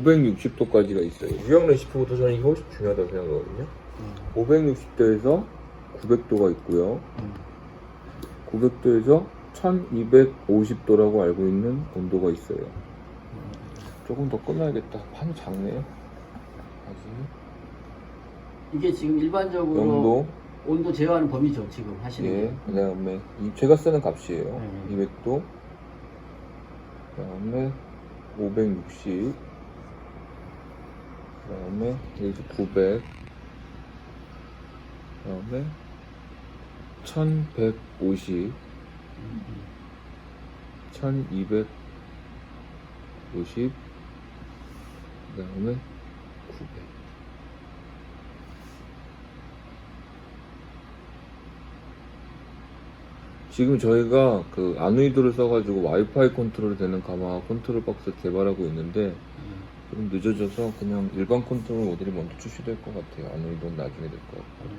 560도까지가 있어요. 유형 레시피보다 저는 이게 훨씬 중요하다고 생각하거든요. 560도에서 900도가 있고요. 900도에서 1250도라고 알고 있는 온도가 있어요. 조금 더 끊어야겠다. 판이 작네요. 아직. 이게 지금 일반적으로 영도. 온도 제어하는 범위죠, 지금 하시는 예, 게. 그 다음에 제가 쓰는 값이에요. 200도. 그 다음에 560. 그 다음에 여기서 900. 그 다음에 1150. 1250. 그 다음에 900. 지금 저희가 그 아누이드를 써가지고 와이파이 컨트롤이 되는 가마 컨트롤 박스 개발하고 있는데 좀 늦어져서 그냥 일반 컨트롤 모델이 먼저 출시될 것 같아요. 아누이드는 나중에 될 것 같고.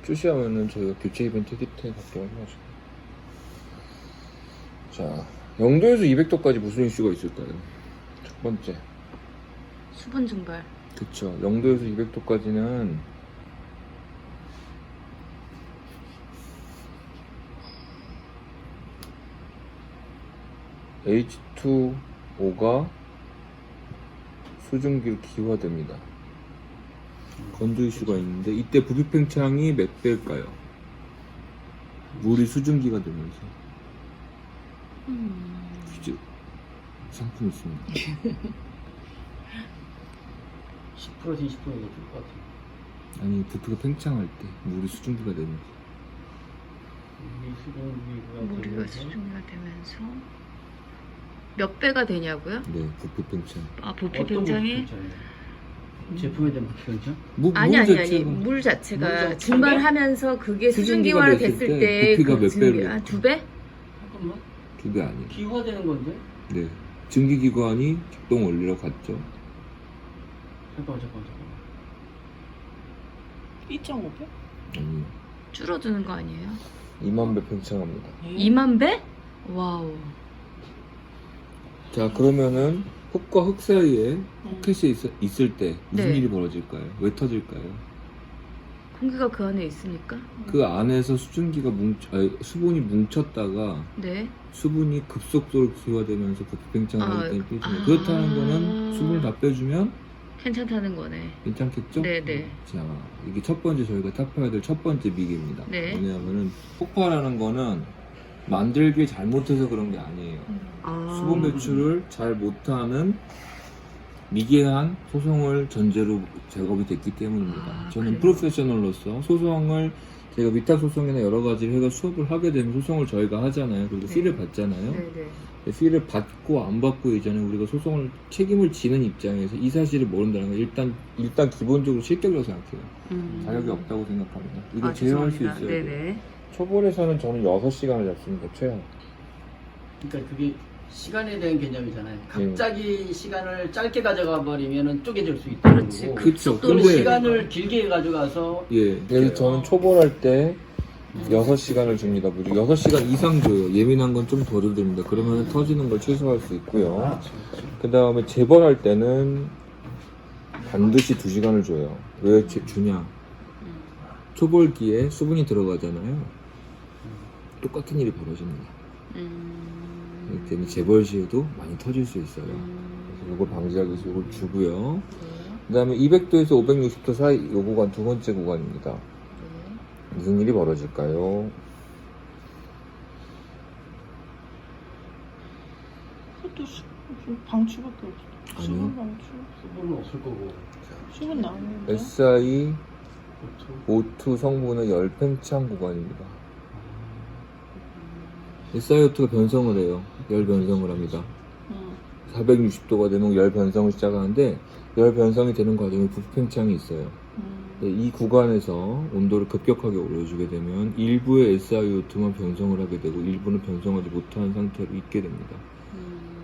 출시하면은 저희가 교체 이벤트 히트 받게 하시고. 자, 0도에서 200도까지 무슨 이슈가 있을까요? 첫 번째. 수분 증발. 그쵸. 0도에서 200도까지는 H2O가 수증기로 기화됩니다. 건조 이슈가 있는데 이때 부피 팽창이 몇 배일까요? 물이 수증기가 되면서 퀴즈 상품 있습니다. 10%에서 20% 정도 줄 것 같아요. 아니 부피가 팽창할 때 물이 수증기가 되면서 물이가 수증기가 되면서 몇 배가 되냐고요? 네 부피 팽창. 아, 부피 팽창이? 제품에 대한 부피 팽창? 아니 물 자체가 증발하면서 그게 수증기화가 됐을 때 부피가 그 몇 배로? 아, 2배? 잠깐만. 2배 아니에요. 기화되는 건데? 네 증기기관이 작동 원리로 갔죠. 잠깐만. 2.5배? 아니요. 줄어드는 거 아니에요? 2만 배 팽창합니다. 2만 배? 와우. 자 그러면은 흙과 흙 사이에 포켓이 있을 때 무슨 네. 일이 벌어질까요? 왜 터질까요? 공기가 그 안에 있으니까? 그 안에서 수증기가 수분이 뭉쳤다가 네. 수분이 급속도로 기화되면서 부피 팽창을 아, 하기 때문에 빼주면 그렇다는 거는 수분을 다 빼주면 괜찮다는 거네. 괜찮겠죠? 네네. 자 이게 첫 번째 저희가 타파해야 될 첫 번째 미기입니다. 네. 뭐냐면은 폭발하는 거는 만들기 잘못해서 그런 게 아니에요. 수분 배출을 잘 못하는 미개한 소송을 전제로 작업이 됐기 때문입니다. 저는 그래요? 프로페셔널로서 소송을 제가 위탁 소송이나 여러 가지를 해서 수업을 하게 되면 소송을 저희가 하잖아요. 그리고 네. 피를 받잖아요. 네네. 피를 받고 안 받고 이전에 우리가 소송을 책임을 지는 입장에서 이 사실을 모른다는 건 일단 기본적으로 실격이라고 생각해요. 자격이 없다고 생각합니다. 이거 제어할 수 있어요. 네네. 초벌에서는 저는 6시간을 잡습니다. 최하. 그러니까 그게 시간에 대한 개념이잖아요. 갑자기 시간을 짧게 가져가 버리면은 쪼개질 수 있다는 그렇지. 거고. 그쵸. 또 근데 시간을 길게 가져가서 예, 그래서 저는 초벌할 때 6시간을 줍니다. 무조건 6시간 이상 줘요. 예민한 건 좀 더 줘줍니다. 그러면 터지는 걸 최소화할 수 있고요. 그 다음에 재벌할 때는 반드시 2시간을 줘요. 왜 주냐? 초벌기에 수분이 들어가잖아요. 똑같은 일이 벌어집니다. 그렇기 때문에 재벌 시에도 많이 터질 수 있어요. 그래서 이걸 방지하기 위해서 이걸 주고요. 그 다음에 200도에서 560도 사이 이 구간 두 번째 구간입니다. 무슨 일이 벌어질까요? 그것도 방출밖에 없어. 아니요. 수분 방출. 수분은 없을 거고. 수분 나오는데. SI O2 성분의 열 팽창 구간입니다. SiO2가 변성을 해요. 열 변성을 합니다. 460도가 되면 열 변성을 시작하는데 열 변성이 되는 과정에 부피 팽창이 있어요. 이 구간에서 온도를 급격하게 올려주게 되면 일부의 SiO2만 변성을 하게 되고 일부는 변성하지 못하는 상태로 있게 됩니다.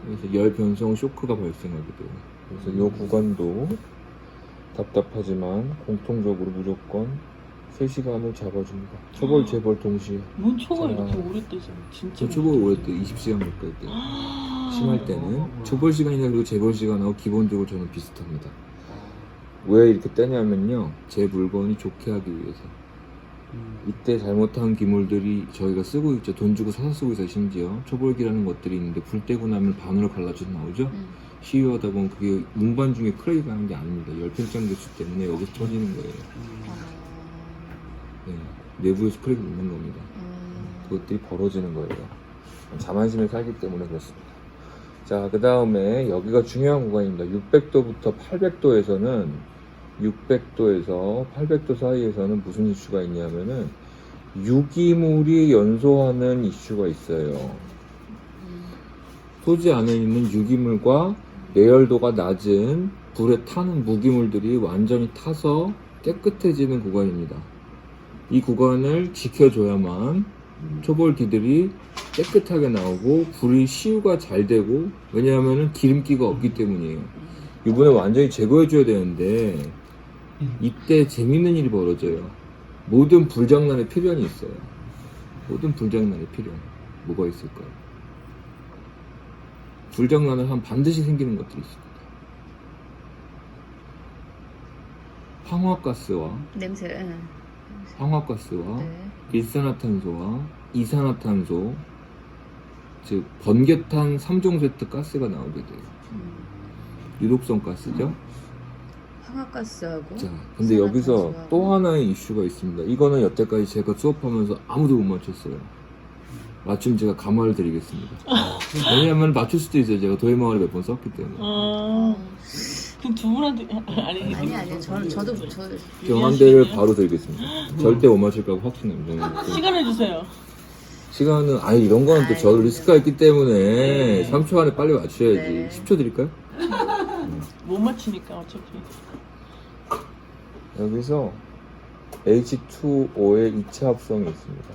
그래서 열 변성 쇼크가 발생하게 돼요. 그래서 이 구간도 답답하지만 공통적으로 무조건 3시간을 잡아줍니다. 초벌 재벌 동시에. 뭔 초가 자, 이렇게 오래 뜨죠? 진짜. 저 초벌 오래 때 20시간 가까이 때 심할 때는 초벌 시간이나 그리고 재벌 시간하고 기본적으로 저는 비슷합니다. 왜 이렇게 떼냐면요, 제 물건이 좋게 하기 위해서. 이때 잘못한 기물들이 저희가 쓰고 있죠. 돈 주고 사서 쓰고 있어요. 심지어 초벌기라는 것들이 있는데 불 떼고 나면 반으로 갈라져서 나오죠. 시유하다 보면 그게 문반 중에 크랙이 가는 게 아닙니다. 열팽창 개수 때문에 여기서 터지는 거예요. 네, 내부에서 크랙이 있는 겁니다. 그것들이 벌어지는 거예요. 자만심에 살기 때문에 그렇습니다. 자, 그 다음에 여기가 중요한 구간입니다. 600도부터 800도에서는 600도에서 800도 사이에서는 무슨 이슈가 있냐면은 유기물이 연소하는 이슈가 있어요. 토지 안에 있는 유기물과 내열도가 낮은 불에 타는 무기물들이 완전히 타서 깨끗해지는 구간입니다. 이 구간을 지켜줘야만 초벌기들이 깨끗하게 나오고 불이 시유가 잘 되고, 왜냐하면 기름기가 없기 때문이에요. 이번에 완전히 제거해줘야 되는데 이때 재밌는 일이 벌어져요. 모든 불장난의 필연이 있어요. 모든 불장난의 필연. 뭐가 있을까요? 불장난을 하면 반드시 생기는 것들이 있습니다. 황화가스와 냄새. 황화가스와 네. 일산화탄소와 이산화탄소, 즉 번개탄 3종 세트 가스가 나오게 돼요. 유독성 가스죠. 황화가스하고. 자, 근데 여기서 이산화탄소하고. 또 하나의 이슈가 있습니다. 이거는 여태까지 제가 수업하면서 아무도 못 맞췄어요. 맞춤 제가 감화를 드리겠습니다. 왜냐하면 맞출 수도 있어요. 제가 도해마을을 몇 번 썼기 때문에. 그럼 두 분한테 아니 저도 한 대를 바로 드리겠습니다. 절대 못 맞출 거라고 확신합니다. 시간 해주세요. 시간은 이런 거는 또 저 리스크가 있기 때문에 3초 안에 빨리 맞춰야지. 네. 10초 드릴까요? 못 맞히니까 어차피. 여기서 H2O의 이체 합성이 있습니다.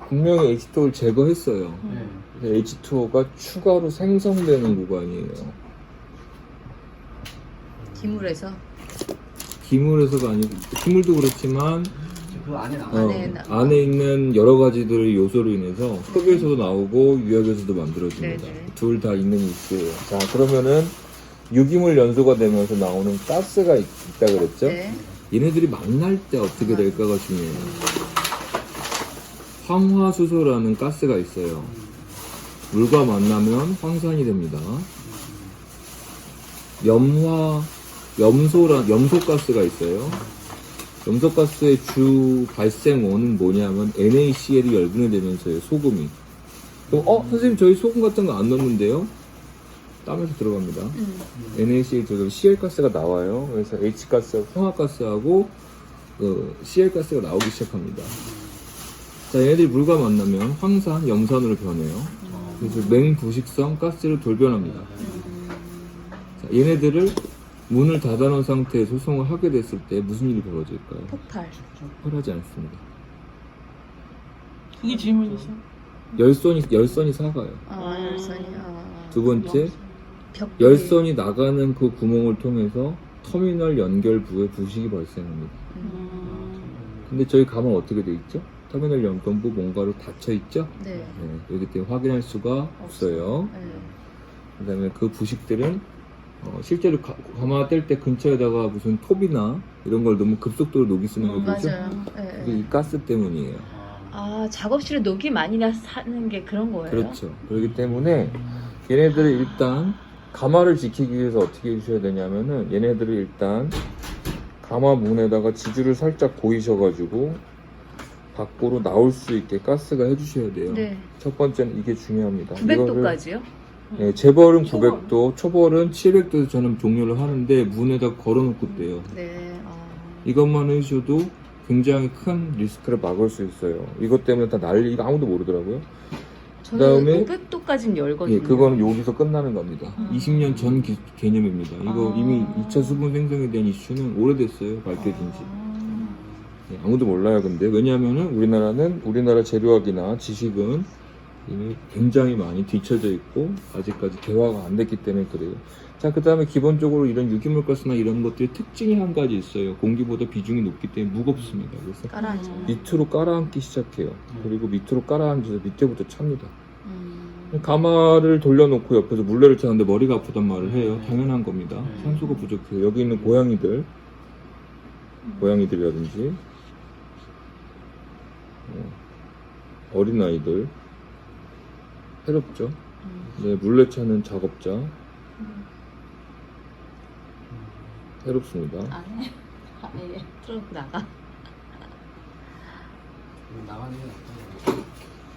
분명히 H2O를 제거했어요. H2O가 추가로 생성되는 구간이에요. 기물에서. 기물에서가 아니고, 기물도 그렇지만 그 안에 나와. 안에 있는 여러 가지들의 요소로 인해서 흙에서도 나오고 유약에서도 만들어집니다. 네네. 둘 다 있는 이슈예요. 자, 그러면은 유기물 연소가 되면서 나오는 가스가 있다 그랬죠? 네. 얘네들이 만날 때 어떻게 될까가 중요해요. 황화수소라는 가스가 있어요. 물과 만나면 황산이 됩니다. 염소가스가 있어요. 염소가스의 주 발생원은 뭐냐면 NaCl이 열분해 되면서요. 소금이. 그럼 선생님 저희 소금 같은 거 안 넣는데요? 땀에서 들어갑니다. NaCl 들어가면 Cl가스가 나와요. 그래서 H가스, 황화가스하고 Cl가스가 나오기 시작합니다. 자, 얘네들이 물과 만나면 황산, 염산으로 변해요. 그래서 맹부식성 가스로 돌변합니다. 자, 얘네들을 문을 닫아놓은 상태에 소송을 하게 됐을 때 무슨 일이 벌어질까요? 폭발. 폭발하지 않습니다. 그게 질문이죠. 열선이 사가요. 열선이. 두 번째, 벽. 열선이 나가는 그 구멍을 통해서 터미널 연결부에 부식이 발생합니다. 근데 저희 가만 어떻게 돼 있죠? 터미널 연결부 뭔가로 닫혀 있죠? 네. 네, 그렇기 때문에 확인할 수가 없어요. 네. 그 다음에 그 부식들은 실제로 가마 뗄 때 근처에다가 무슨 톱이나 이런 걸 너무 급속도로 녹이 쓰는 걸 보죠? 맞아요. 네. 그게 이 가스 때문이에요. 작업실에 녹이 많이 나는 게 그런 거예요? 그렇죠. 그렇기 때문에 얘네들을 일단 가마를 지키기 위해서 어떻게 해주셔야 되냐면은 얘네들을 일단 가마 문에다가 지주를 살짝 고이셔가지고 밖으로 나올 수 있게 가스가 해주셔야 돼요. 네. 첫 번째는 이게 중요합니다. 900도까지요? 네, 재벌은 900도, 초벌은 700도에서 저는 종료를 하는데 문에다 걸어놓고 떼요. 네. 이것만 해주셔도 굉장히 큰 리스크를 막을 수 있어요. 이것 때문에 다 난리, 이거 아무도 모르더라고요. 저는 그다음에 500도까지는 열거든요. 예, 그거는 여기서 끝나는 겁니다. 20년 전 개념입니다. 이거 이미 2차 수분 생성에 대한 이슈는 오래됐어요. 밝혀진 지. 예, 아무도 몰라요. 근데 왜냐하면은 우리나라 재료학이나 지식은 이미 굉장히 많이 뒤쳐져 있고 아직까지 대화가 안 됐기 때문에 그래요. 자, 그 다음에 기본적으로 이런 유기물가스나 이런 것들이 특징이 한 가지 있어요. 공기보다 비중이 높기 때문에 무겁습니다. 그래서 깔아앉아. 밑으로 깔아앉기 시작해요. 그리고 밑으로 깔아앉아서 밑에부터 찹니다. 가마를 돌려놓고 옆에서 물레를 차는데 머리가 아프단 말을 해요. 당연한 겁니다. 산소가 부족해요. 여기 있는 고양이들이라든지 어린아이들 해롭죠. 네, 물레 차는 작업자 해롭습니다. 예. 트렁크 나가. 나가는 게 낫다.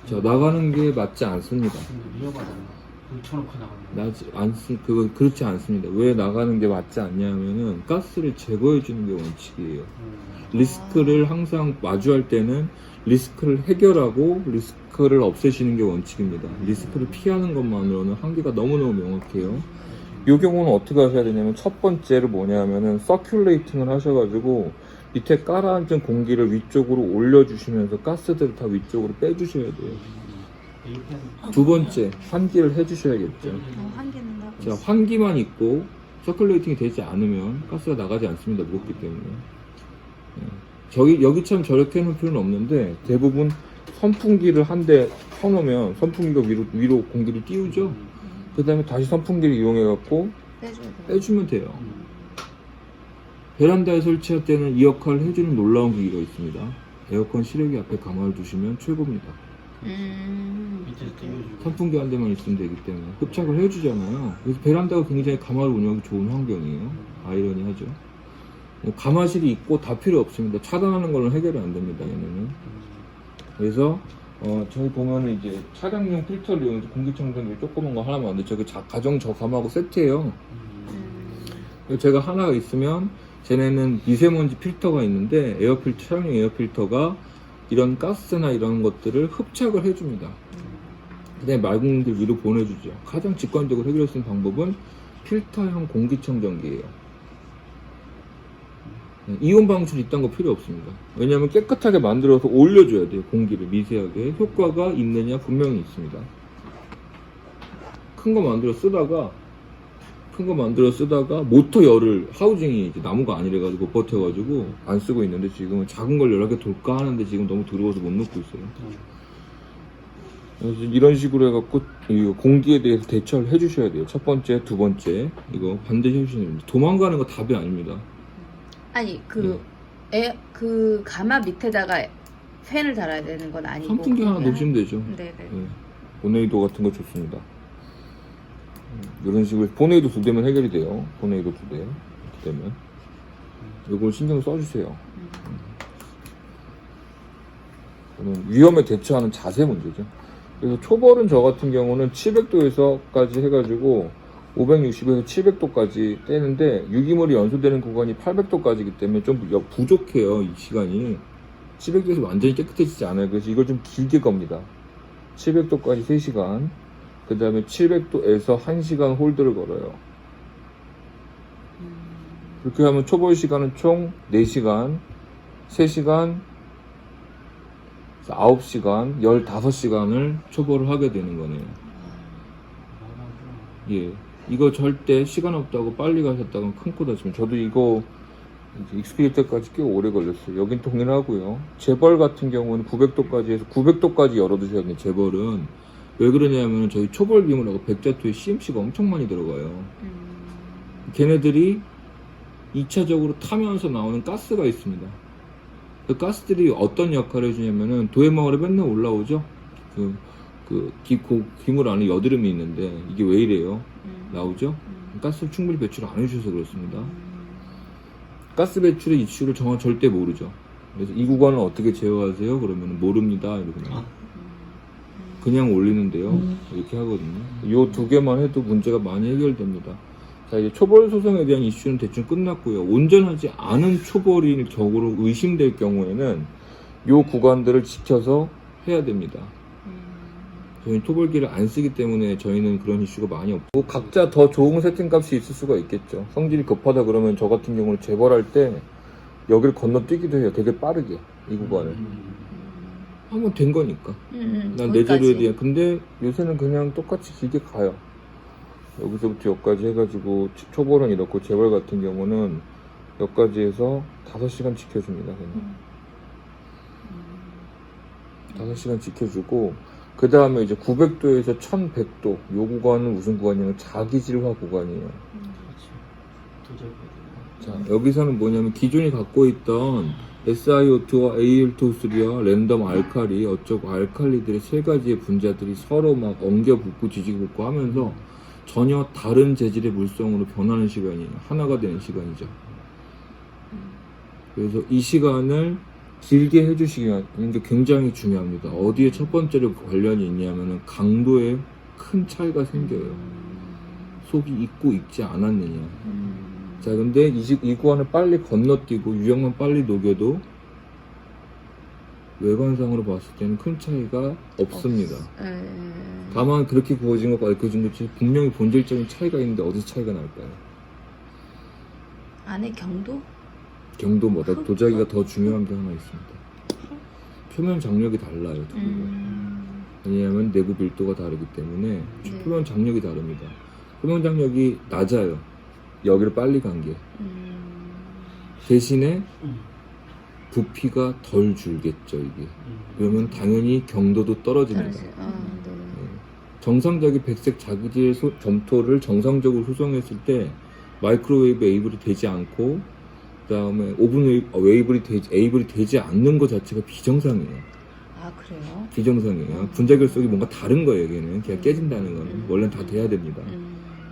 자, 나가는 게 맞지 않습니다. 근데 위험하잖아. 붙여놓고 나가는 거. 그렇지 않습니다. 왜 나가는 게 맞지 않냐면은 가스를 제거해 주는 게 원칙이에요. 리스크를 항상 마주할 때는 리스크를 해결하고 리스크를 없애시는 게 원칙입니다. 리스크를 피하는 것만으로는 한계가 너무너무 명확해요. 이 경우는 어떻게 하셔야 되냐면 첫 번째로 뭐냐면은 서큘레이팅을 하셔가지고 밑에 깔아앉은 공기를 위쪽으로 올려주시면서 가스들을 다 위쪽으로 빼주셔야 돼요. 두 번째, 환기를 해주셔야겠죠. 환기는 하고. 자, 환기만 있고 서큘레이팅이 되지 않으면 가스가 나가지 않습니다. 무겁기 때문에. 여기처럼 저렇게 해놓을 필요는 없는데 대부분 선풍기를 한 대 켜놓으면 선풍기가 위로 공기를 띄우죠. 그 다음에 다시 선풍기를 이용해갖고 빼주면 돼요. 베란다에 설치할 때는 이 역할을 해주는 놀라운 기기가 있습니다. 에어컨 실외기 앞에 가마를 두시면 최고입니다. 밑에서 띄워주고. 선풍기 한 대만 있으면 되기 때문에 흡착을 해주잖아요. 그래서 베란다가 굉장히 가마를 운영하기 좋은 환경이에요. 아이러니하죠. 가마실이 있고 다 필요 없습니다. 차단하는 걸로 해결이 안 됩니다. 얘네는. 그래서 저희 보면은 이제 차량용 필터를 이용해서 공기청정기 조그만 거 하나 만들 저기 가정 저 가마하고 세트예요. 제가 하나가 있으면 쟤네는 미세먼지 필터가 있는데 차량용 에어필터가 이런 가스나 이런 것들을 흡착을 해줍니다. 그 다음에 맑은 공기를 위로 보내주죠. 가장 직관적으로 해결할 수 있는 방법은 필터형 공기청정기예요. 이온 방출 이딴 거 필요 없습니다. 왜냐하면 깨끗하게 만들어서 올려줘야 돼요. 공기를 미세하게. 효과가 있느냐 분명히 있습니다. 큰 거 만들어 쓰다가 모터 열을 하우징이 이제 나무가 아니래가지고 못 버텨가지고 안 쓰고 있는데 지금은 작은 걸 여러 개 돌까 하는데 지금 너무 더러워서 못 넣고 있어요. 그래서 이런 식으로 해갖고 이 공기에 대해서 대처를 해주셔야 돼요. 첫 번째, 두 번째 이거 반드시 해주셔야 됩니다. 도망가는 거 답이 아닙니다. 아니 그 가마 밑에다가 팬을 달아야 되는 건 아니고 선풍기 하나 놓으시면 되죠. 네네. 네. 보네이도 같은 거 좋습니다. 이런 식으로 보네이도 2대면 해결이 돼요. 보네이도 2대 이렇게 되면 이걸 신경 써주세요. 저는 위험에 대처하는 자세 문제죠. 그래서 초벌은 저 같은 경우는 700도에서까지 해가지고 560에서 700도까지 떼는데 유기물이 연소되는 구간이 800도까지이기 때문에 좀 부족해요. 이 시간이 700도에서 완전히 깨끗해지지 않아요. 그래서 이걸 좀 길게 겁니다. 700도까지 3시간, 그 다음에 700도에서 1시간 홀드를 걸어요. 그렇게 하면 초벌 시간은 총 4시간, 3시간, 9시간, 15시간을 초벌을 하게 되는 거네요. 예. 이거 절대 시간 없다고 빨리 가셨다가 큰 코 다치면 저도 이거 이제 익숙해질 때까지 꽤 오래 걸렸어요. 여긴 동일하고요. 재벌 같은 경우는 900도까지 해서 900도까지 열어두셔야 돼요. 재벌은 왜 그러냐면 저희 초벌 비물하고 백자토에 CMC가 엄청 많이 들어가요. 걔네들이 2차적으로 타면서 나오는 가스가 있습니다. 그 가스들이 어떤 역할을 해주냐면은 도해마을에 맨날 올라오죠. 기물 안에 여드름이 있는데 이게 왜 이래요? 나오죠? 가스를 충분히 배출을 안 해주셔서 그렇습니다. 가스 배출의 이슈를 절대 모르죠. 그래서 이 구간을 어떻게 제어하세요? 그러면 모릅니다. 이러거든요. 그냥 올리는데요. 이렇게 하거든요. 이 2개만 해도 문제가 많이 해결됩니다. 자, 이제 초벌 소송에 대한 이슈는 대충 끝났고요. 온전하지 않은 초벌인 격으로 의심될 경우에는 이 구간들을 지켜서 해야 됩니다. 저희는 초벌기를 안 쓰기 때문에 저희는 그런 이슈가 많이 없고 각자 더 좋은 세팅값이 있을 수가 있겠죠. 성질이 급하다 그러면 저 같은 경우는 재벌할 때 여기를 건너뛰기도 해요. 되게 빠르게 이 구간을 하면 된 거니까 난 내 자료에 대한. 근데 요새는 그냥 똑같이 길게 가요. 여기서부터 여기까지 해가지고 초벌은 이렇고 재벌 같은 경우는 여기까지 해서 5시간 지켜줍니다. 그냥 5시간 지켜주고 그 다음에 이제 900도에서 1100도 요 구간은 무슨 구간이냐면 자기질화 구간이에요. 도저히. 자, 여기서는 뭐냐면 기존에 갖고 있던 SiO2와 Al2O3와 랜덤 알칼리 어쩌고 알칼리들의 세 가지의 분자들이 서로 막 엉겨 붙고 뒤지고 붙고 하면서 전혀 다른 재질의 물성으로 변하는 시간이에요. 하나가 되는 시간이죠. 그래서 이 시간을 길게 해주시기 하는 게 굉장히 중요합니다. 어디에 첫 번째로 관련이 있냐면은 강도에 큰 차이가 생겨요. 속이 익고 익지 않았느냐. 자, 근데 이 구간을 빨리 건너뛰고 유형만 빨리 녹여도 외관상으로 봤을 때는 큰 차이가 없습니다. 다만 그렇게 구워진 것과 알켜진 것이 분명히 본질적인 차이가 있는데 어디서 차이가 날까요? 안에 경도? 경도보다 도자기가 더 중요한 게 하나 있습니다. 표면 장력이 달라요, 두 개가. 왜냐하면 내부 밀도가 다르기 때문에 네. 표면 장력이 다릅니다. 표면 장력이 낮아요. 여기를 빨리 간 게. 대신에 부피가 덜 줄겠죠, 이게. 그러면 당연히 경도도 떨어집니다. 네. 정상적인 백색 자기질 점토를 정상적으로 수정했을 때 마이크로웨이브 에이블이 되지 않고 그 다음에 오븐 에이블이 되지 않는 것 자체가 비정상이에요. 아, 그래요? 비정상이에요. 분자 결속이 뭔가 다른 거예요, 얘는. 그냥 깨진다는 건. 원래는 다 돼야 됩니다.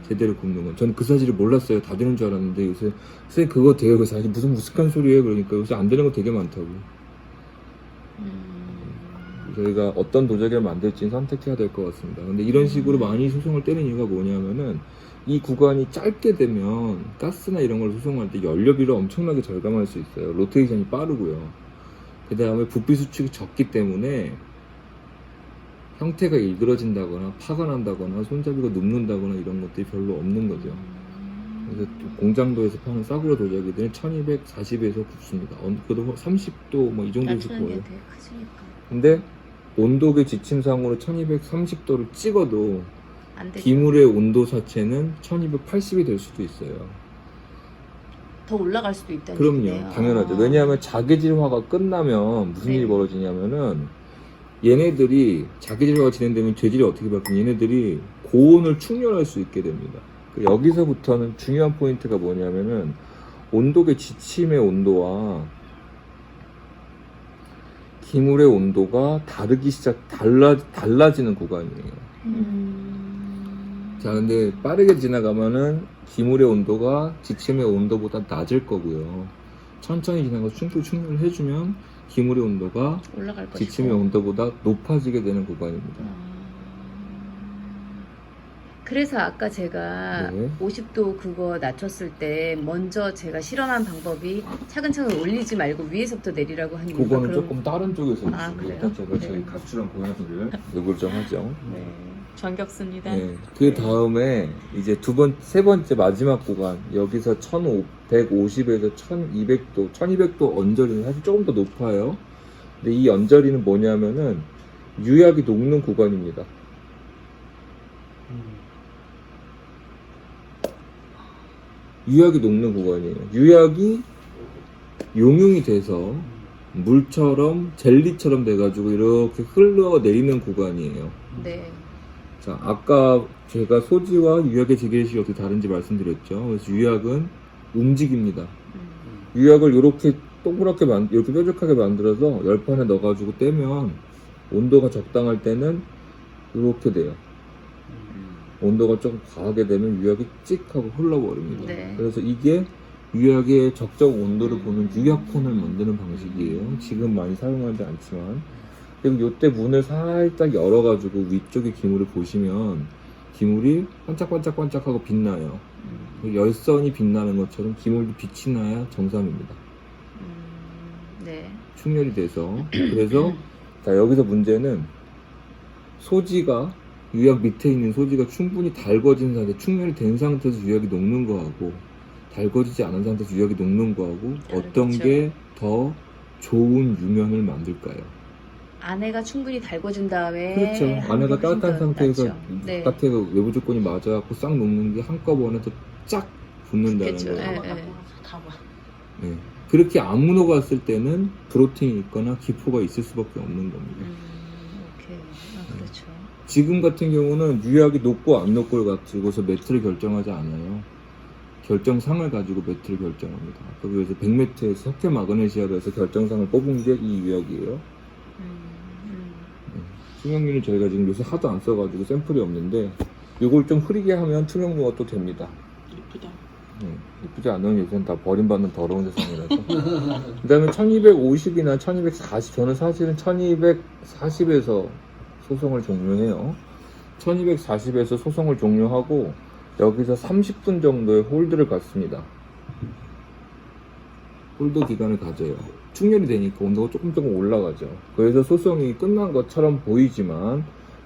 제대로 굽는 건. 저는 그 사실을 몰랐어요. 다 되는 줄 알았는데 요새 선생님 그거 돼요. 그래서 사실 무슨 무식한 소리예요. 그러니까 요새 안 되는 거 되게 많다고. 저희가 어떤 도자기를 만들지는 선택해야 될 것 같습니다. 근데 이런 식으로 많이 수송을 떼는 이유가 뭐냐면은 이 구간이 짧게 되면 가스나 이런 걸 수송할 때 연료비를 엄청나게 절감할 수 있어요. 로테이션이 빠르고요. 그 다음에 부피 수축이 적기 때문에 형태가 일그러진다거나 파가 난다거나 손잡이가 눕는다거나 이런 것들이 별로 없는 거죠. 그래서 공장도에서 파는 싸구려 도자기들은 1240에서 굽습니다. 그래도 30도 뭐 이 정도에서 낮추는 게 구워요. 되게 크시니까. 근데 온도계 지침상으로 1230도를 찍어도 안 되죠. 기물의 온도 자체는 1280이 될 수도 있어요. 더 올라갈 수도 있다는 그럼요. 얘기네요. 당연하죠. 아. 왜냐하면 자기질화가 끝나면 무슨 네. 일이 벌어지냐면은 얘네들이 자기질화가 진행되면 재질이 어떻게 바뀌면 얘네들이 고온을 충렬할 수 있게 됩니다. 여기서부터는 중요한 포인트가 뭐냐면은 온도계 지침의 온도와 기물의 온도가 달라지는 구간이에요. 자, 근데 빠르게 지나가면은 기물의 온도가 지침의 온도보다 낮을 거고요. 천천히 지나가서 충분히 충분을 해주면 기물의 온도가 올라갈 것이고. 지침의 온도보다 높아지게 되는 구간입니다. 그래서 아까 제가 네. 50도 그거 낮췄을 때 먼저 제가 실험한 방법이 차근차근 올리지 말고 위에서부터 내리라고 한 이유가 그거는 그런- 조금 다른 쪽에서 아, 있어요. 그래요? 일단 제가 네. 저희 각출한 고양이를 요구를 좀 하죠. 네. 정겹습니다. 네. 그 다음에 이제 세 번째 마지막 구간 여기서 1150에서 1200도 1200도 언저리는 사실 조금 더 높아요. 근데 이 언저리는 뭐냐면은 유약이 녹는 구간입니다. 유약이 녹는 구간이에요. 유약이 용융이 돼서 물처럼 젤리처럼 돼가지고 이렇게 흘러내리는 구간이에요. 네. 자, 아까 제가 소지와 유약의 재결식이 어떻게 다른지 말씀드렸죠. 그래서 유약은 움직입니다. 유약을 이렇게 동그랗게 이렇게 뾰족하게 만들어서 열판에 넣어가지고 떼면 온도가 적당할 때는 이렇게 돼요. 온도가 조금 과하게 되면 유약이 찍 하고 흘러버립니다. 네. 그래서 이게 유약의 적정 온도를 보는 유약콘을 만드는 방식이에요. 지금 많이 사용하지 않지만. 그리고 이때 문을 살짝 열어가지고 위쪽에 기물을 보시면 기물이 반짝반짝반짝하고 빛나요. 열선이 빛나는 것처럼 기물도 빛이 나야 정상입니다. 네. 충혈이 돼서. 그래서 자, 여기서 문제는 소지가 유약 밑에 있는 소지가 충분히 달궈진 상태, 충혈이 된 상태에서 유약이 녹는 거하고 달궈지지 않은 상태에서 유약이 녹는 거하고 어떤 다르겠죠. 게 더 좋은 유면을 만들까요? 아내가 충분히 달궈준 다음에 그렇죠. 하는 아내가 게 훨씬 따뜻한 더 상태에서 낫죠. 네. 바깥에서 외부 조건이 맞아갖고 싹 녹는 게 한꺼번에 쫙 붙는다는 그렇죠. 거예요. 예, 예. 다 봐. 네. 그렇게 안 녹았을 때는 프로틴이 있거나 기포가 있을 수밖에 없는 겁니다. 오케이. 아, 그렇죠. 지금 같은 경우는 유약이 녹고 안 녹고를 가지고서 매트를 결정하지 않아요. 결정상을 가지고 매트를 결정합니다. 그래서 100매트에서 석회 마그네시아로 해서 결정상을 뽑은 게 이 유약이에요. 투명류는 저희가 지금 요새 하도 안 써가지고 샘플이 없는데 이걸 좀 흐리게 하면 투명류가 또 됩니다. 예쁘다. 예쁘지 않은 요새는 다 버림받는 더러운 세상이라서. 그 다음에 1250이나 1240, 저는 사실은 1240에서 소송을 종료해요. 1240에서 소송을 종료하고 여기서 30분 정도의 홀드를 갖습니다. 홀드 기간을 가져요. 충혈이 되니까 온도가 조금 올라가죠. 그래서 소송이 끝난 것처럼 보이지만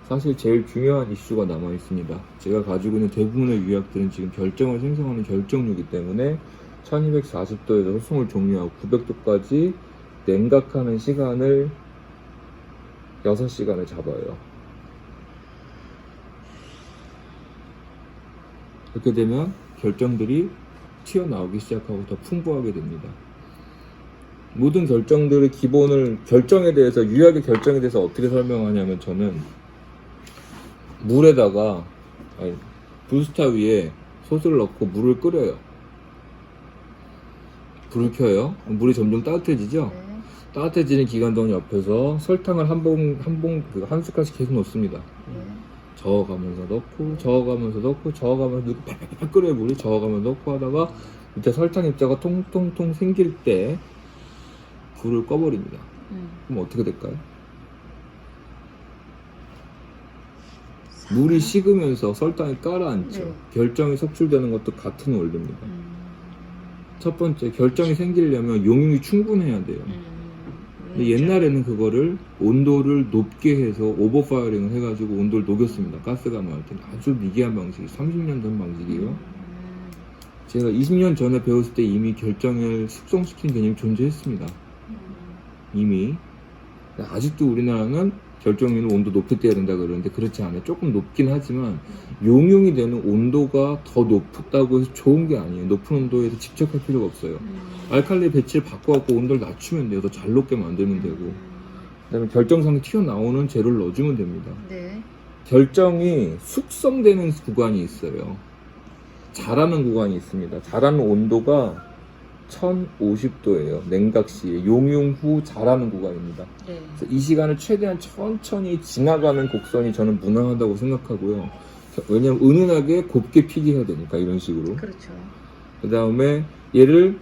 사실 제일 중요한 이슈가 남아 있습니다. 제가 가지고 있는 대부분의 유약들은 지금 결정을 생성하는 결정류이기 때문에 1240도에서 소송을 종료하고 900도까지 냉각하는 시간을 6시간을 잡아요. 그렇게 되면 결정들이 튀어나오기 시작하고 더 풍부하게 됩니다. 모든 결정들의 기본을, 결정에 대해서, 유약의 결정에 대해서 어떻게 설명하냐면 저는 물에다가, 브루스타 위에 솥을 넣고 물을 끓여요. 불을 켜요. 물이 점점 따뜻해지죠? 네. 따뜻해지는 기간 동안 옆에서 설탕을 한 숟갈씩 계속 넣습니다. 네. 저어가면서 넣고 저어가면서 넣고 저어가면서 넣고 팍팍 끓여요. 물이 저어가면서 넣고 하다가 밑에 설탕 입자가 통통통 생길 때 불을 꺼버립니다. 그럼 어떻게 될까요? 물이 식으면서 설탕이 가라앉죠. 네. 결정이 속출되는 것도 같은 원리입니다. 첫 번째, 결정이 생기려면 용융이 충분해야 돼요. 근데 옛날에는 그거를 온도를 높게 해서 오버파이어링을 해가지고 온도를 녹였습니다. 가스가 나올 때는 아주 미개한 방식이 30년 전 방식이에요. 제가 20년 전에 배웠을 때 이미 결정을 숙성시킨 개념이 존재했습니다. 이미. 아직도 우리나라는 결정률은 온도 높일 때 해야 된다 그러는데 그렇지 않아요. 조금 높긴 하지만 용융이 되는 온도가 더 높다고 해서 좋은 게 아니에요. 높은 온도에서 집착할 필요가 없어요. 알칼리 배치를 바꿔갖고 온도를 낮추면 돼요. 더 잘 녹게 만들면 되고. 그 다음에 결정상에 튀어나오는 재료를 넣어주면 됩니다. 네. 결정이 숙성되는 구간이 있어요. 자라는 구간이 있습니다. 자라는 온도가 1050도예요. 냉각 시에 용융 후 자라는 구간입니다. 네. 그래서 이 시간을 최대한 천천히 지나가는 곡선이 저는 무난하다고 생각하고요. 왜냐면 은은하게 곱게 피게 해야 되니까 이런 식으로. 그렇죠. 그 다음에 얘를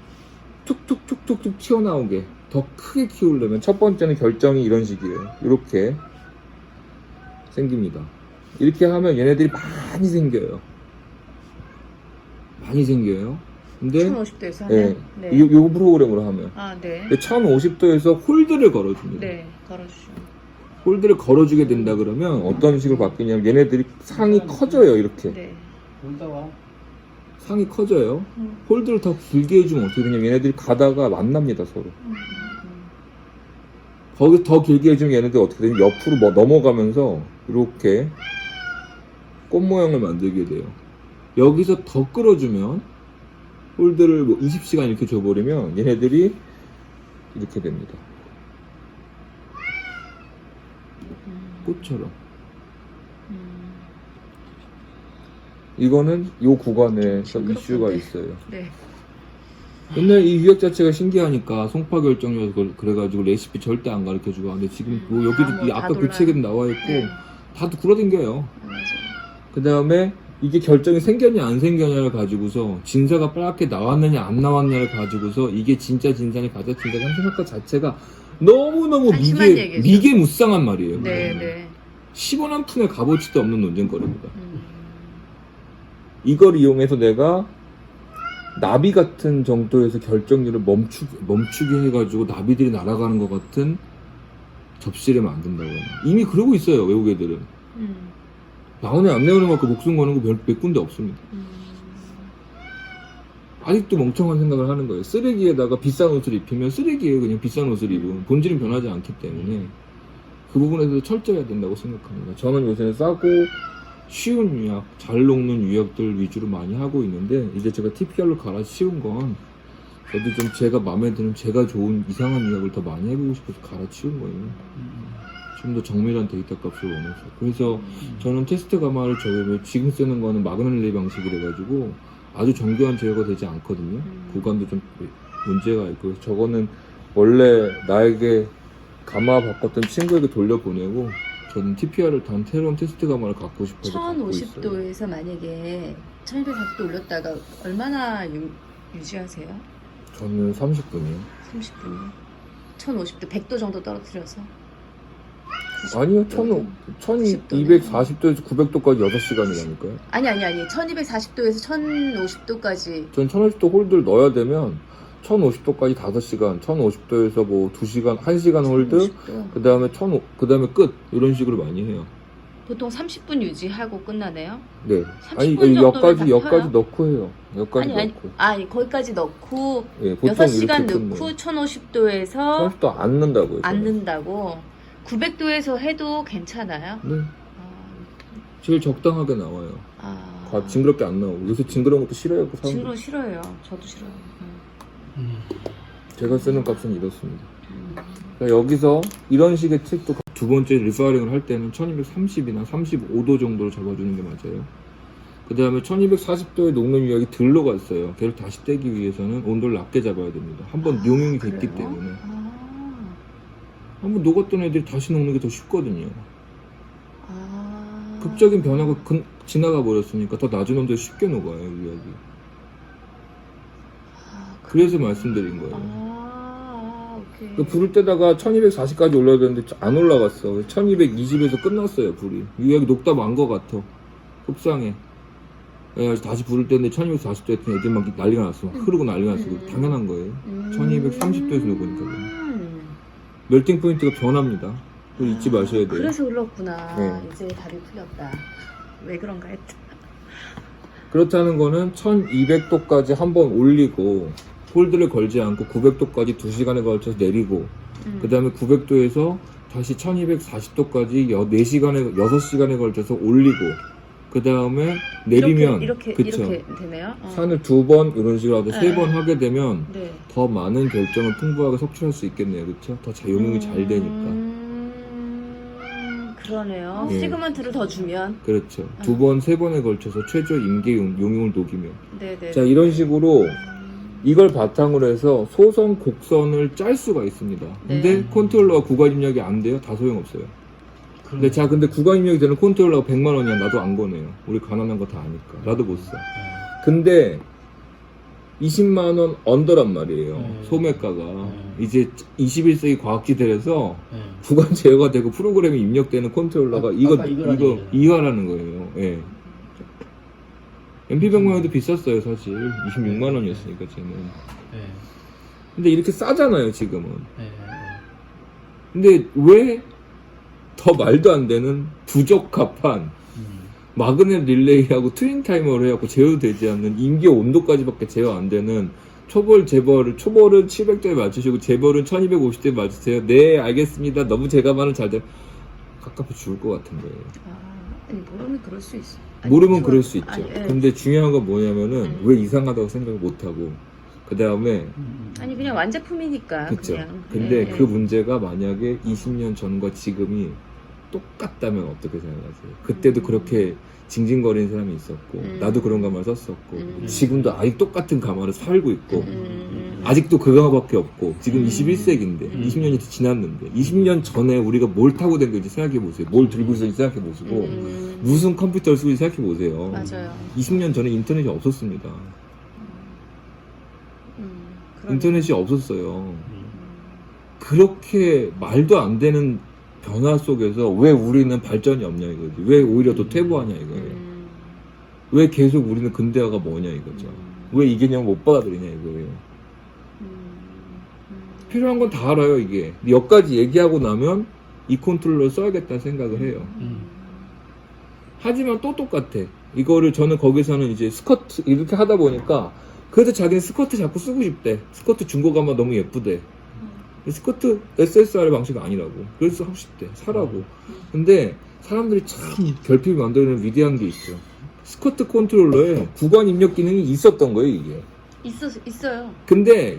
툭툭툭툭툭 튀어나오게 더 크게 키우려면 첫 번째는 결정이 이런 식이에요. 이렇게 생깁니다. 이렇게 하면 얘네들이 많이 생겨요. 많이 생겨요. 근데 1050도에서 네, 하면? 요 프로그램으로 하면 아, 네. 1050도에서 홀드를 걸어줍니다. 네, 걸어주죠. 홀드를 걸어주게 된다 그러면 어떤 식으로 바뀌냐면 얘네들이 상이 커져요. 이렇게 네. 놀다 와. 상이 커져요. 홀드를 더 길게 해주면 어떻게 되냐면 얘네들이 가다가 만납니다 서로. 거기서 더 길게 해주면 얘네들 어떻게 되냐면 옆으로 넘어가면서 이렇게 꽃 모양을 만들게 돼요. 여기서 더 끌어주면 홀드를 20시간 이렇게 줘버리면 얘네들이 이렇게 됩니다. 꽃처럼. 이거는 이 구간에서 이슈가 있어요. 네. 옛날 이 유약 자체가 신기하니까 송파 결정이어서 그래가지고 레시피 절대 안 가르쳐주고 근데 지금 뭐 여기도 뭐 이 다 아까 그 놀라요. 책에도 나와있고 네. 다 굴러댕겨요. 맞아요. 그 다음에 이게 결정이 생겼냐 안 생겼냐를 가지고서 진사가 빨갛게 나왔느냐 안 나왔냐를 가지고서 이게 진짜 진사냐 가짜 진사냐 하는 생각 자체가 너무너무 한심한 얘기죠. 미개무쌍한 말이에요. 네, 네. 10원 한 푼의 값어치도 없는 논쟁거리입니다. 이걸 이용해서 내가 나비 같은 정도에서 결정률을 멈추게 해가지고 나비들이 날아가는 것 같은 접시를 만든다고 해요. 이미 그러고 있어요, 외국 애들은. 나오네 안 내오는 것 같고 목숨 거는 거 몇 군데 없습니다. 아직도 멍청한 생각을 하는 거예요. 쓰레기에다가 비싼 옷을 입히면 쓰레기예요. 그냥 비싼 옷을 입으면 본질은 변하지 않기 때문에 그 부분에서 철저해야 된다고 생각합니다. 저는 요새 싸고 쉬운 유약, 잘 녹는 유약들 위주로 많이 하고 있는데 이제 제가 TPR로 갈아 치운 건 저도 좀 제가 마음에 드는 제가 좋은 이상한 유약을 더 많이 해보고 싶어서 갈아 치운 거예요. 좀 더 정밀한 데이터 값을 원해서. 그래서 저는 테스트 가마를 지금 쓰는 거는 마그널레이 방식이라 가지고 아주 정교한 제어가 되지 않거든요. 구간도 좀 문제가 있고, 저거는 원래 나에게 가마 바꿨던 친구에게 돌려보내고 저는 TPR을 단 새로운 테스트 가마를 갖고 싶어서 갖고 있어요. 1050도에서 만약에 1240도 올렸다가 얼마나 유지하세요? 저는 30분이요. 30분이요? 1050도, 100도 정도 떨어뜨려서? 아니요, 90도. 1240도에서 900도까지 6시간이라니까요. 아니 1240도에서 1050도까지. 전 1050도 홀드를 넣어야 되면 1050도까지 5시간, 1050도에서 뭐 2시간, 1시간 홀드, 1050도. 그 다음에 끝. 이런 식으로 많이 해요. 보통 30분 유지하고 끝나네요? 네. 30분 아니, 정도면 여기까지 다 넣고 해요. 여기까지 아니, 넣고. 아니, 거기까지 넣고 예, 보통 6시간 이렇게 넣고 끝내요. 1050도에서 1050도 안 넣는다고요. 안 저는. 넣는다고. 900도에서 해도 괜찮아요? 네. 제일 적당하게 나와요. 아, 징그럽게 안 나오고. 요새 징그러운 것도 싫어요. 그 사람들. 징그러 싫어요. 저도 싫어요. 제가 쓰는 값은 이렇습니다. 그러니까 여기서 이런 식의 책도 두 번째 리파이링을 할 때는 1230이나 35도 정도로 잡아주는 게 맞아요. 그 다음에 1240도의 녹는 유약이 덜 녹았어요. 걔를 다시 떼기 위해서는 온도를 낮게 잡아야 됩니다. 한번 용융이 됐기 그래요? 때문에. 아, 한번 녹았던 애들이 다시 녹는 게 더 쉽거든요. 아. 극적인 변화가 지나가 버렸으니까 더 낮은 온도에 쉽게 녹아요, 유약이. 아, 그래서 말씀드린 거예요. 오케이. 그 불을 때다가 1240까지 올려야 되는데 안 올라갔어. 1220에서 끝났어요, 불이. 유약이 녹다 만 것 같아. 속상해. 그래서 다시 불을 때는데 1240도 했더니 애들 막 난리가 났어. 막 흐르고 난리가 났어. 당연한 거예요. 1230도에서 녹으니까. 멜팅 포인트가 변합니다. 그거 잊지 마셔야 돼요. 그래서 흘렀구나. 네. 이제 답이 풀렸다. 왜 그런가 했다. 그렇다는 거는 1200도까지 한번 올리고 홀드를 걸지 않고 900도까지 2시간에 걸쳐서 내리고 그 다음에 900도에서 다시 1240도까지 6시간에 걸쳐서 올리고 그 다음에 내리면 이렇게 그쵸. 되네요. 산을 2번 이런 식으로 하고 네. 3번 하게 되면 네. 더 많은 결정을 풍부하게 섭취할 수 있겠네요. 그렇죠? 더 용융이 잘 되니까. 그러네요. 네. 시그먼트를 더 주면. 그렇죠. 2번, 3번에 걸쳐서 최저 임계 용융을 녹이면. 네네. 자, 이런 식으로 이걸 바탕으로 해서 소선, 곡선을 짤 수가 있습니다. 근데 네. 컨트롤러가 구간 입력이 안 돼요? 다 소용없어요. 근데 자, 근데 구간 입력이 되는 컨트롤러가 100만 원이야. 나도 안 거네요. 우리 가난한 거 다 아니까. 나도 못 사. 근데 20만 원 언더란 말이에요. 소매가가. 이제 21세기 과학지대에서 구간 제어가 되고 프로그램이 입력되는 컨트롤러가 아까 이거라는 이하라는 거예요. 예. MP100만원도 비쌌어요, 사실. 26만 원이었으니까, 쟤는. 근데 이렇게 싸잖아요, 지금은. 근데 왜 더 말도 안 되는 부적합한 마그넷 릴레이하고 트윈 타이머를 해갖고 제어되지 않는 임계 온도까지밖에 제어 안 되는 초벌은 700도에 맞추시고 재벌은 1250도에 맞추세요. 네, 알겠습니다. 너무 제가만은 잘 돼. 갑갑해 죽을 것 같은 거예요. 아니, 모르면 그럴 수 있어. 모르면 그럴 수 있죠. 아니, 예. 근데 중요한 건 뭐냐면은 왜 이상하다고 생각을 못하고 그 다음에 아니 그냥 완제품이니까. 그쵸. 그냥. 근데 예, 그 문제가 만약에 20년 전과 지금이 똑같다면 어떻게 생각하세요? 그때도 그렇게 징징거리는 사람이 있었고 나도 그런 가마를 썼었고 지금도 아직 똑같은 가마를 살고 있고 아직도 그 가마밖에 없고 지금 21세기인데 20년이 지났는데 20년 전에 우리가 뭘 타고 된 건지 생각해보세요. 뭘 들고 있었는지 생각해보시고 무슨 컴퓨터를 쓰고 있는지 생각해보세요. 맞아요. 20년 전에 인터넷이 없었습니다. 그러네. 인터넷이 없었어요. 그렇게 말도 안 되는 변화 속에서 왜 우리는 발전이 없냐 이거지. 왜 오히려 더 퇴보하냐 이거예요. 왜 계속 우리는 근대화가 뭐냐 이거죠. 왜 이 개념을 못 받아들이냐 이거예요. 필요한 건 다 알아요 이게. 여기까지 얘기하고 나면 이 컨트롤러를 써야겠다는 생각을 해요. 하지만 또 똑같아. 이거를 저는 거기서는 이제 스커트 이렇게 하다 보니까 그래도 자기는 스커트 자꾸 쓰고 싶대. 스커트 중고가마 너무 예쁘대. 스쿼트 SSR 방식 아니라고. 그래서 하고 싶대. 사라고. 근데 사람들이 참 결핍이 만들어내는 위대한 게 있죠. 스쿼트 컨트롤러에 구간 입력 기능이 있었던 거예요, 이게. 있어요. 근데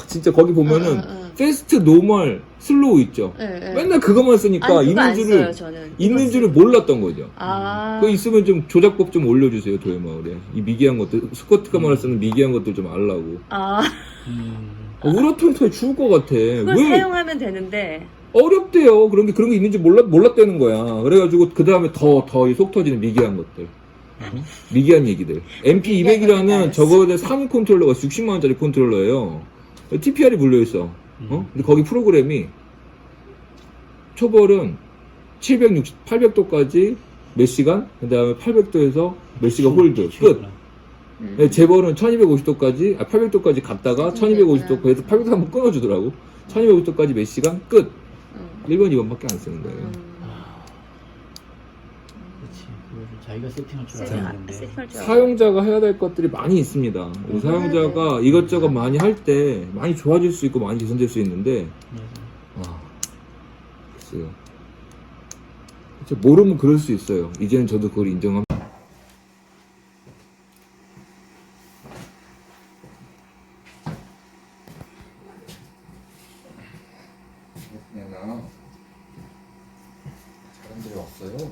진짜 거기 보면은 패스트, 노멀, 슬로우 있죠. 네. 맨날 그것만 쓰니까 아니, 그거 안 있는 써요, 줄을 저는. 있는 줄을 몰랐던 거죠. 아. 그거 있으면 좀 조작법 좀 올려주세요, 도예마을에. 이 미개한 것들, 스쿼트가만을 쓰는 미개한 것들 좀 알라고. 아. 우라통통해 죽을 것 같아. 그걸 왜 사용하면 되는데. 어렵대요. 그런 게 있는지 몰랐다는 거야. 그래가지고 그 다음에 더 이 속 터지는 미개한 것들. 미개한 얘기들. MP200이라는 저거에 사무 컨트롤러가 60만원짜리 컨트롤러예요. TPR이 물려있어. 근데 거기 프로그램이 초벌은 800도까지 몇 시간, 그 다음에 800도에서 몇 시간 홀드, 끝. 네, 재벌은 1250도까지, 800도까지 갔다가 1250도, 그래서 800도 한번 끊어주더라고. 1250도까지 몇 시간, 끝. 1번, 2번밖에 안 쓰는 거예요. 그렇지. 그거를 자기가 세팅할 줄 세팅할 알아야 되는데. 줄 알아요. 사용자가 해야 될 것들이 많이 있습니다. 우리 사용자가 이것저것 많이 할 때 많이 좋아질 수 있고 많이 개선될 수 있는데, 글쎄요. 모르면 그럴 수 있어요. 이제는 저도 그걸 인정합니다. 사람들이 왔어요.